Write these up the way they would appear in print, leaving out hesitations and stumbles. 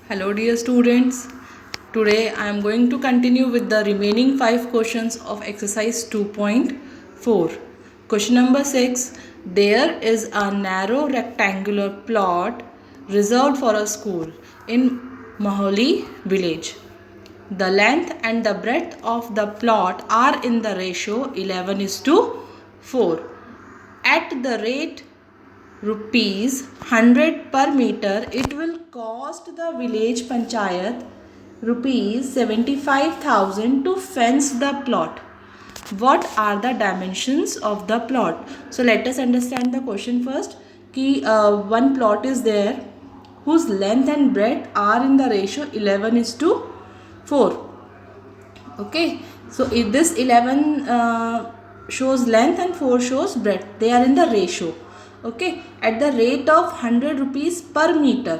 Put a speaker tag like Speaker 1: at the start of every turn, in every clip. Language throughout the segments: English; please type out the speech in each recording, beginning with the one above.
Speaker 1: Hello dear students. Today I am going to continue with the remaining 5 questions of exercise 2.4. Question number 6. There is a narrow rectangular plot reserved for a school in Maholi village. The length and the breadth of the plot are in the ratio 11:4. At the rate rupees 100 per meter, it will cost the village panchayat rupees 75,000 to fence the plot. What are the dimensions of the plot? So let us understand the question first. One plot is there whose length and breadth are in the ratio 11:4. Okay, so if this 11 shows length and 4 shows breadth, they are in the ratio. Okay, at the rate of 100 rupees per meter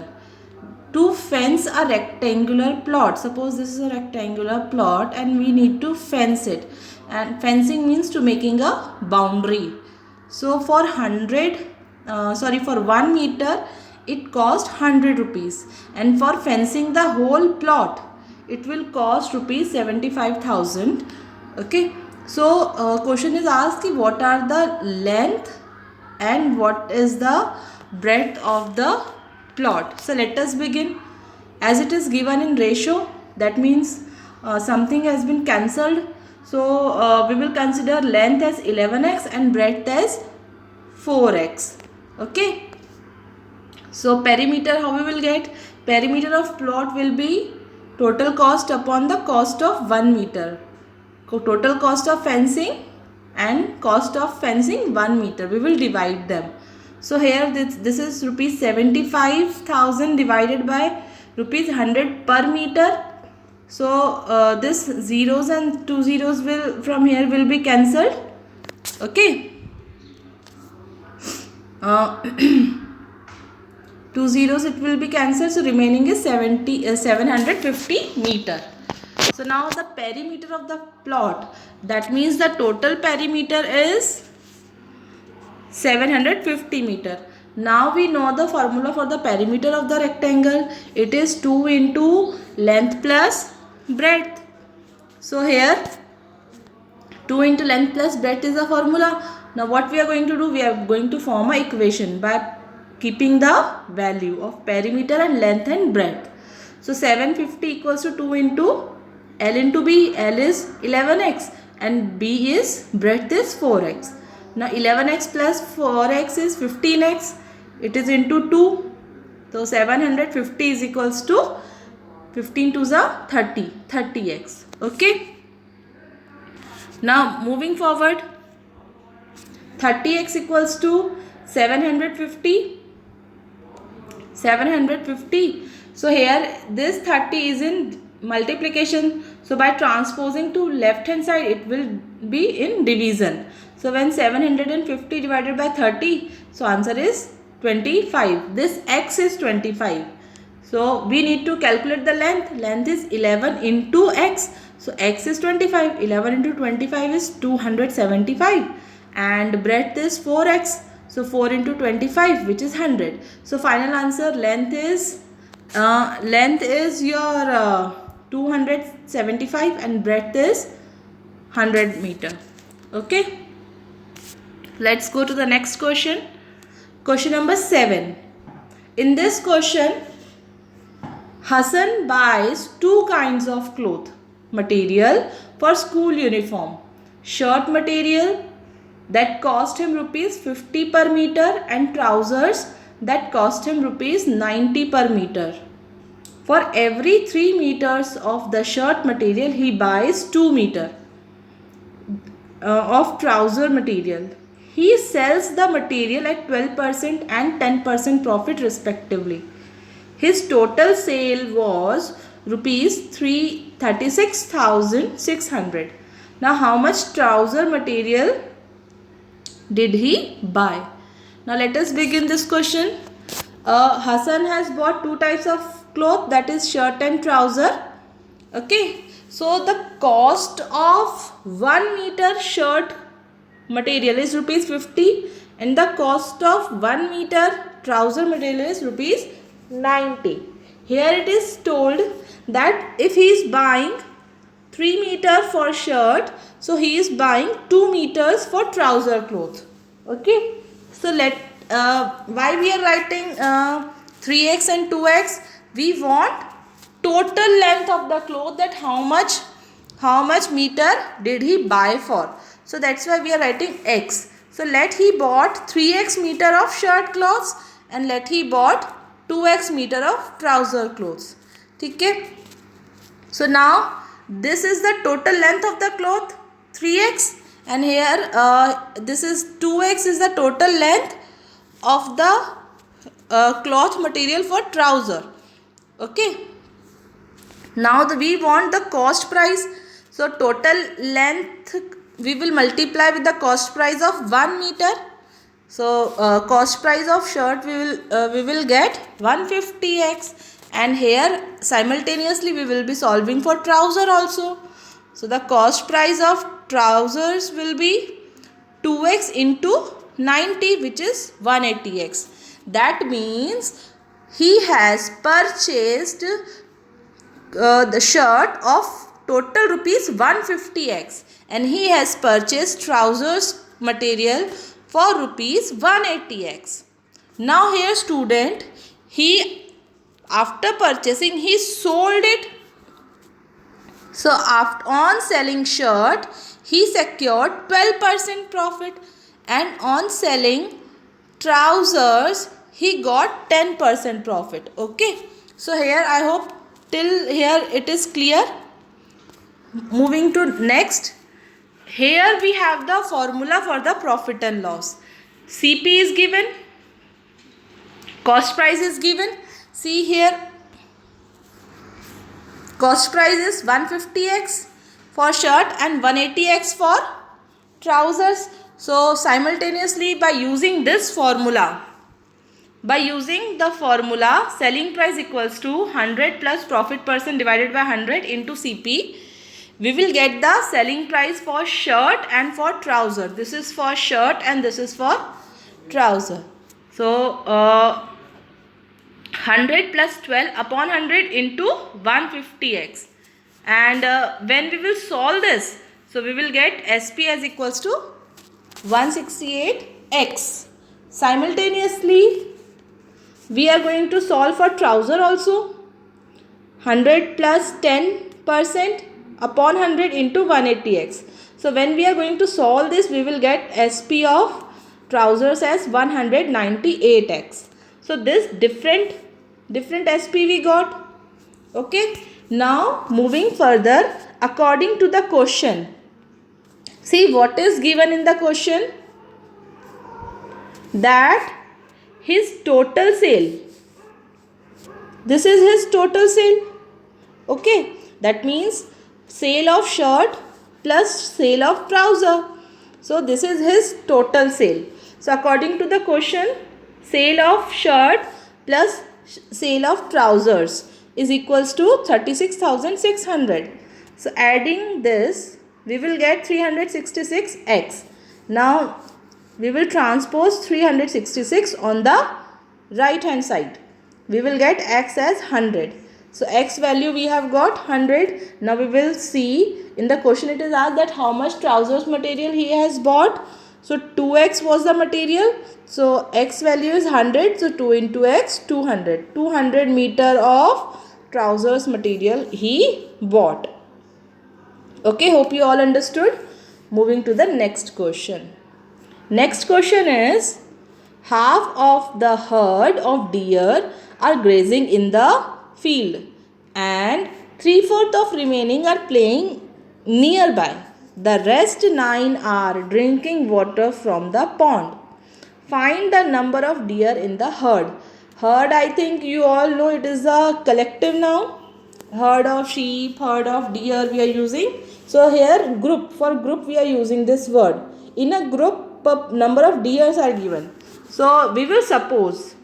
Speaker 1: to fence a rectangular plot. Suppose this is a rectangular plot and we need to fence it, and fencing means to making a boundary. So for 1 meter it cost 100 rupees, and for fencing the whole plot it will cost rupees 75,000. Okay, so question is asked what are the length and what is the breadth of the plot. So let us begin. As it is given in ratio, that means something has been cancelled. So we will consider length as 11x and breadth as 4x. Okay. So perimeter, how we will get? Perimeter of plot will be total cost upon the cost of 1 meter. Total cost of fencing and cost of fencing 1 meter. We will divide them. So here this is rupees 75,000 divided by rupees 100 per meter. So this zeros and 2 zeros will from here will be cancelled. Okay. 2 zeros it will be cancelled. So remaining is 750 meter. So now the perimeter of the plot, that means the total perimeter is 750 meter. Now we know the formula for the perimeter of the rectangle. It is 2 into length plus breadth. So here 2 into length plus breadth is the formula. Now what we are going to do? We are going to form an equation by keeping the value of perimeter and length and breadth. So 750 equals to 2 into L into B. L is 11x and B is breadth is 4x. Now 11x plus 4x is 15x. It is into 2. So 750 is equals to 15 to the 30. 30x. Okay. Now moving forward. 30x equals to 750. 750. So here this 30 is in multiplication. So by transposing to left hand side it will be in division. So when 750 divided by 30, so answer is 25. This x is 25. So we need to calculate the length. Length is 11 into x. So x is 25. 11 into 25 is 275. And breadth is 4x. So 4 into 25 which is 100. So final answer length is your 275 and breadth is 100 meter. Okay. Let's go to the next question. Question number 7. In this question, Hassan buys 2 kinds of cloth material for school uniform. Shirt material that cost him rupees 50 per meter and trousers that cost him rupees 90 per meter. For every 3 meters of the shirt material, he buys 2 meter of trouser material. He sells the material at 12% and 10% profit respectively. His total sale was rupees 36,600. Now how much trouser material did he buy? Now let us begin this question. Hassan has bought 2 types of cloth, that is shirt and trouser. Okay. So the cost of 1 meter shirt material is rupees 50 and the cost of 1 meter trouser material is rupees 90. Here it is told that if he is buying 3 meter for shirt, so he is buying 2 meters for trouser cloth. Okay. So why we are writing 3x and 2x? We want total length of the cloth, that how much meter did he buy for. So that's why we are writing x. So let he bought 3x meter of shirt clothes and let he bought 2x meter of trouser clothes. Okay. So now this is the total length of the cloth, 3x, and here this is 2x is the total length of the cloth material for trouser. Okay. Now we want the cost price. So total length we will multiply with the cost price of 1 meter. So cost price of shirt we will get 150x, and here simultaneously we will be solving for trouser also. So the cost price of trousers will be 2x into 90, which is 180x. That means he has purchased the shirt of total rupees 150x, and he has purchased trousers material for rupees 180x. Now here student, he after purchasing he sold it. So after on selling shirt he secured 12% profit, and on selling trousers he got 10% profit. Okay. So here I hope till here it is clear. Moving to next. Here we have the formula for the profit and loss. CP is given, cost price is given. See here, cost price is 150x for shirt and 180x for trousers. So simultaneously by using this formula, selling price equals to 100 plus profit percent divided by 100 into CP, we will get the selling price for shirt and for trouser. This is for shirt and this is for trouser. So 100 plus 12 upon 100 into 150x, and when we will solve this, so we will get SP as equals to 168x. Simultaneously we are going to solve for trouser also. 100 plus 10% upon 100 into 180x. So when we are going to solve this, we will get SP of trousers as 198x. So this different SP we got. Okay. Now moving further, according to the question, see what is given in the question, that his total sale, this is his total sale. Okay. That means sale of shirt plus sale of trouser. So this is his total sale. So according to the question, sale of shirt plus sale of trousers is equals to 36,600. So adding this, we will get 366x. Now we will transpose 366 on the right hand side. We will get x as 100. So x value we have got 100. Now we will see in the question it is asked that how much trousers material he has bought. So 2x was the material. So x value is 100. So 2 into x, 200. 200 meter of trousers material he bought. Okay, hope you all understood. Moving to the next question. Next question is, half of the herd of deer are grazing in the field and 3/4 of remaining are playing nearby. The rest 9 are drinking water from the pond. Find the number of deer in the herd. Herd, I think you all know it is a collective noun. Herd of sheep, herd of deer we are using. So here group, for group we are using this word. In a group, number of deers are given. So we will suppose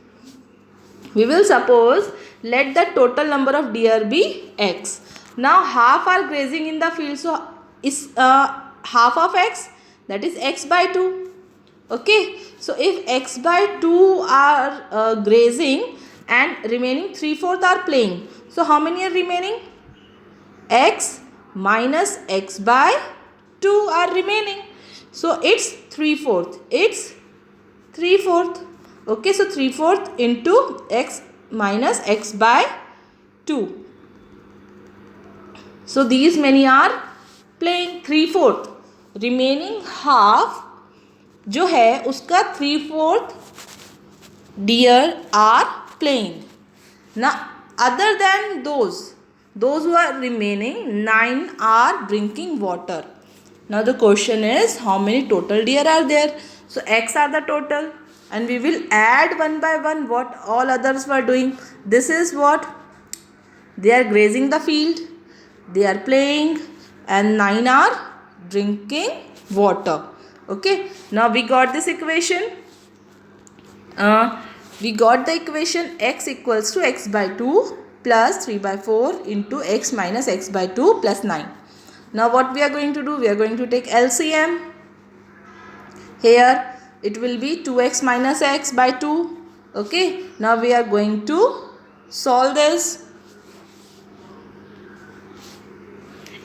Speaker 1: let the total number of deer be x. Now half are grazing in the field, so is half of x, that is x by 2. Okay, so if x by 2 are grazing, and remaining 3/4 are playing. So how many are remaining? X minus x by 2 are remaining. So it's 3/4. It's 3/4. Okay, so 3/4 into x minus x by 2. So these many are playing 3/4. Remaining half जो है उसका 3/4 deer are playing. Now other than those who are remaining, 9 are drinking water. Now the question is, how many total deer are there? So x are the total, and we will add one by one what all others were doing. This is what they are grazing the field, they are playing, and 9 are drinking water. Okay, now we got this equation. We got the equation x equals to x by 2 plus 3 by 4 into x minus x by 2 plus 9. Now what we are going to do? We are going to take LCM. Here it will be 2x minus x by 2. Okay, now we are going to solve this.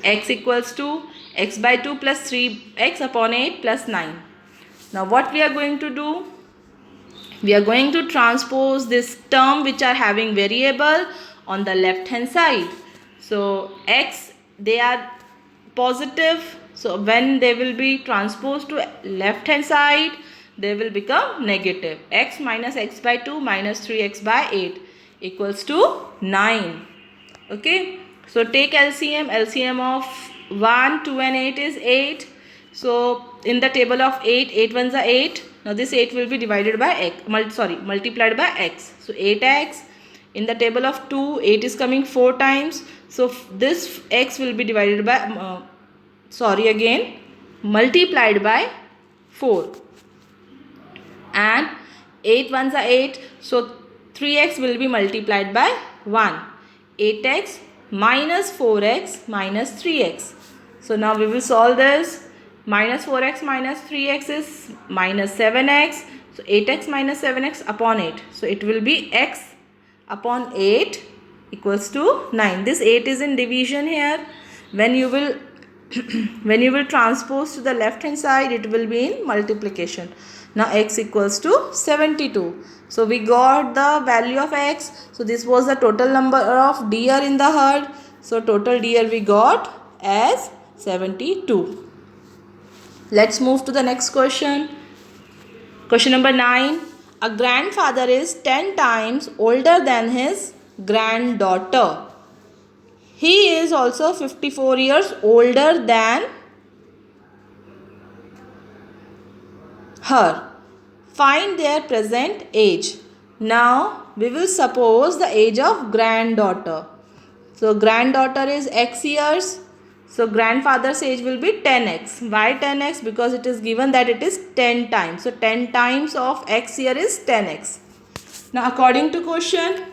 Speaker 1: X equals to x by 2 plus 3x upon 8 plus 9. Now what we are going to do? We are going to transpose this term which are having variable on the left hand side. So x, they are positive. So when they will be transposed to left hand side, they will become negative. X minus x by 2 minus 3x by 8 equals to 9. Okay. So take LCM. LCM of 1, 2 and 8 is 8. So in the table of 8, 8 ones are 8. Now this 8 will be divided by x, multiplied by x. So 8x. In the table of 2, 8 is coming 4 times. So this x will be divided by, multiplied by 4. And 8 ones are 8. So 3x will be multiplied by 1. 8x minus 4x minus 3x. So now we will solve this. Minus 4x minus 3x is minus 7x. So 8x minus 7x upon 8. So it will be x upon 8 equals to 9. This 8 is in division here. When you will when you will transpose to the left hand side, it will be in multiplication. Now x equals to 72. So we got the value of x. So this was the total number of deer in the herd. So total deer we got as 72. Let's move to the next question. Question number 9. A grandfather is 10 times older than his granddaughter. He is also 54 years older than her. Find their present age. Now we will suppose the age of granddaughter. So granddaughter is x years. So grandfather's age will be 10x. Why 10x? Because it is given that it is 10 times. So 10 times of x here is 10x. Now according to question,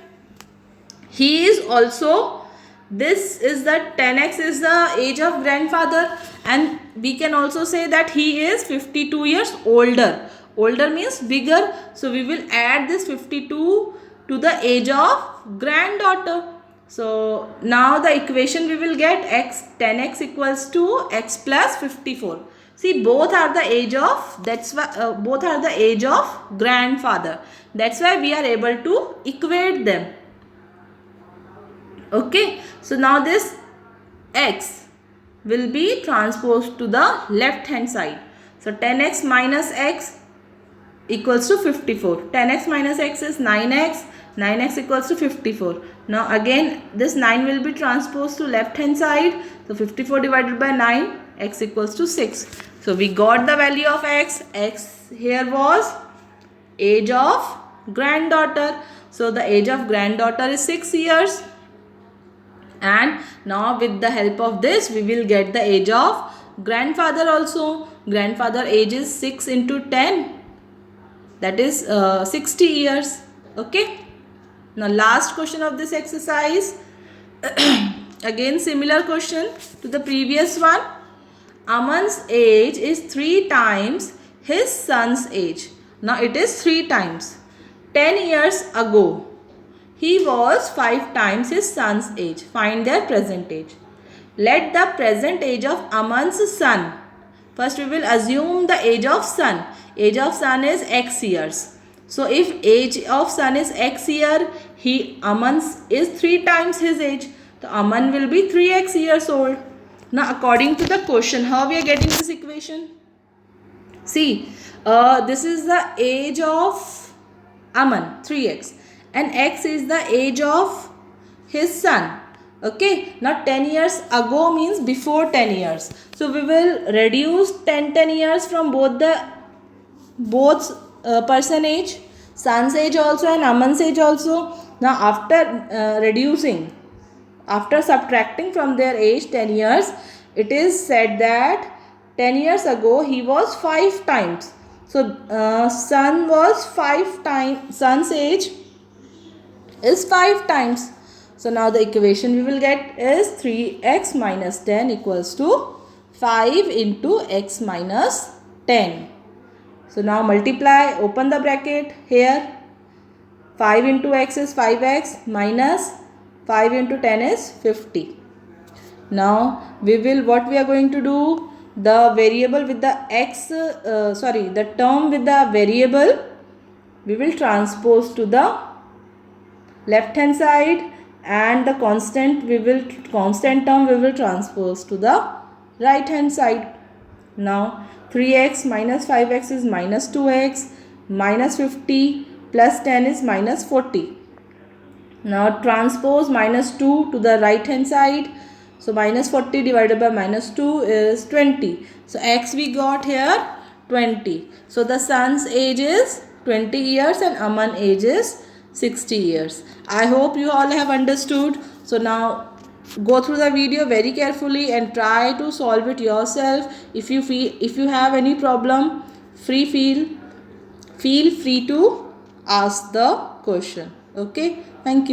Speaker 1: he is also, this is the 10x is the age of grandfather, and we can also say that he is 52 years older. Older means bigger. So we will add this 52 to the age of granddaughter. So now the equation we will get x 10x equals to x plus 54. See, both are the age of, that's why both are the age of grandfather. That's why we are able to equate them. Okay, so now this x will be transposed to the left hand side. So 10x minus x equals to 54. 10x minus x is 9x. 9x equals to 54. Now again this 9 will be transposed to left hand side. So 54 divided by 9, x equals to 6. So we got the value of x. X here was age of granddaughter. So the age of granddaughter is 6 years. And now with the help of this we will get the age of grandfather also. Grandfather age is 6 into 10. That is 60 years. Okay. Now last question of this exercise. Again similar question to the previous one. Aman's age is 3 times his son's age. Now it is 3 times. 10 years ago, he was 5 times his son's age. Find their present age. Let the present age of Aman's son. First we will assume the age of son. Age of son is x years. So if age of son is x year, Aman is 3 times his age. So Aman will be 3x years old. Now according to the question, how we are getting this equation? See, this is the age of Aman, 3x, and x is the age of his son. Okay, now 10 years ago means before 10 years. So we will reduce 10 years from both person age, son's age also and Aman's age also. Now after after subtracting from their age 10 years, it is said that 10 years ago he was 5 times. So son was 5 times, son's age is 5 times. So now the equation we will get is 3x minus 10 equals to 5 into x minus 10. So now multiply, open the bracket here. 5 into x is 5x minus 5 into 10 is 50. Now what we are going to do, the variable with the the term with the variable, we will transpose to the left hand side, and the constant term we will transpose to the right hand side. Now 3x minus 5x is minus 2x, minus 50 plus 10 is minus 40. Now transpose minus 2 to the right hand side. So minus 40 divided by minus 2 is 20. So x we got here 20. So the son's age is 20 years and Aman age is 60 years. I hope you all have understood. So now go through the video very carefully and try to solve it yourself. If you have any problem, feel free to ask the question. Okay, thank you.